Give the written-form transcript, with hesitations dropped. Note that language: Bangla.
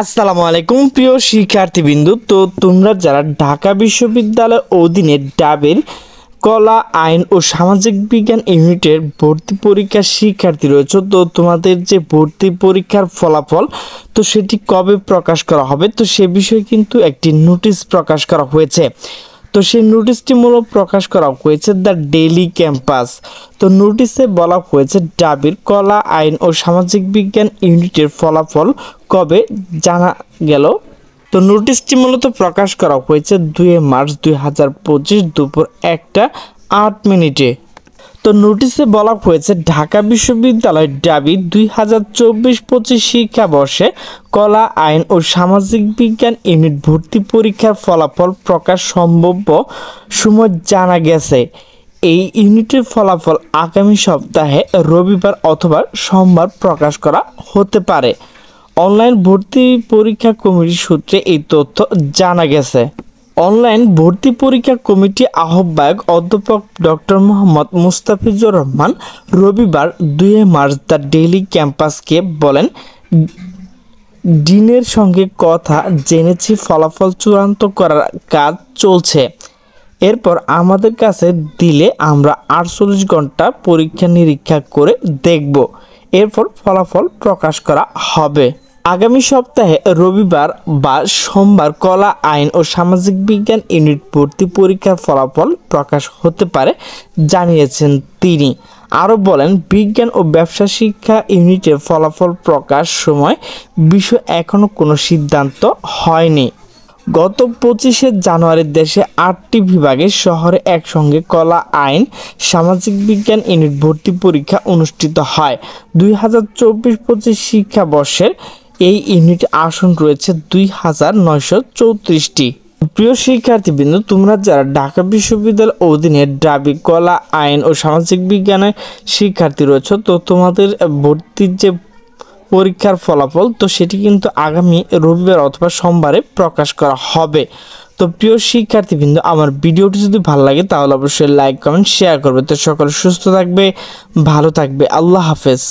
আসসালামু আলাইকুম প্রিয় শিক্ষার্থীবৃন্দ। তো তোমরা যারা ঢাকা বিশ্ববিদ্যালয় অধীনে ডাবের কলা আইন ও সামাজিক বিজ্ঞান ইউনিটের ভর্তি পরীক্ষার শিক্ষার্থী রয়েছে, তো তোমাদের যে ভর্তি পরীক্ষার ফলাফল তো সেটি কবে প্রকাশ করা হবে, তো সে বিষয়ে কিন্তু একটি নোটিশ প্রকাশ করা হয়েছে। তো সেই নোটিশটি মূলত প্রকাশ করা হয়েছে দ্য ডেইলি ক্যাম্পাস। তো নোটিশে বলা হয়েছে ডাবের কলা আইন ও সামাজিক বিজ্ঞান ইউনিটের ফলাফল কবে জানা গেল। তো নোটিশটি মূলত প্রকাশ করা হয়েছে 2 মার্চ 2025 দুপুর 1টা 8 মিনিটে। তো নোটিশে বলা হয়েছে ঢাকা বিশ্ববিদ্যালয় ডাবি 2024-25 শিক্ষাবর্ষে কলা আইন ও সামাজিক বিজ্ঞান ইউনিট ভর্তি পরীক্ষার ফলাফল প্রকাশ সম্ভাব্য সময় জানা গেছে। এই ইউনিটের ফলাফল আগামী সপ্তাহে রবিবার অথবা সোমবার প্রকাশ করা হতে পারে। অনলাইন ভর্তি পরীক্ষা কমিটির সূত্রে এই তথ্য জানা গেছে। অনলাইন ভর্তি পরীক্ষা কমিটি আহ্বায়ক অধ্যাপক ডক্টর মোহাম্মদ মুস্তাফিজুর রহমান রবিবার 2 মার্চ দ্য ডেইলি ক্যাম্পাসকে বলেন, ডিনের সঙ্গে কথা জেনেছি, ফলাফল চূড়ান্ত করার কাজ চলছে। এরপর আমাদের কাছে দিলে আমরা 48 ঘন্টা পরীক্ষা নিরীক্ষা করে দেখব, এরপর ফলাফল প্রকাশ করা হবে। আগামী সপ্তাহে রবিবার বা সোমবার কলা আইন ও সামাজিক বিজ্ঞান ইউনিট ভর্তি পরীক্ষার ফলাফল প্রকাশ হতে পারে জানিয়েছেন তিনি। আরও বলেন, বিজ্ঞান ও ব্যবসা শিক্ষা ইউনিটের ফলাফল প্রকাশ সময় বিষয়ে এখনও কোনো সিদ্ধান্ত হয়নি। গত 25 জানুয়ারি দেশে 8টি বিভাগের শহরে একসঙ্গে কলা আইন সামাজিক বিজ্ঞান ইউনিট ভর্তি পরীক্ষা অনুষ্ঠিত হয়। 2024-25 শিক্ষাবর্ষের এই ইউনিটে আসন রয়েছে 2934টি। প্রিয় শিক্ষার্থীবৃন্দ, তোমরা যারা ঢাকা বিশ্ববিদ্যালয়ের অধীনে ডাবি কলা আইন ও সামাজিক বিজ্ঞানের শিক্ষার্থী রয়েছে, তো তোমাদের ভর্তির যে পরীক্ষার ফলাফল তো সেটি কিন্তু আগামী রবিবার অথবা সোমবারে প্রকাশ করা হবে। তো প্রিয় শিক্ষার্থীবৃন্দ, আমার ভিডিওটি যদি ভালো লাগে তাহলে অবশ্যই লাইক কমেন্ট শেয়ার করবে। তো সকলে সুস্থ থাকবে, ভালো থাকবে। আল্লাহ হাফেজ।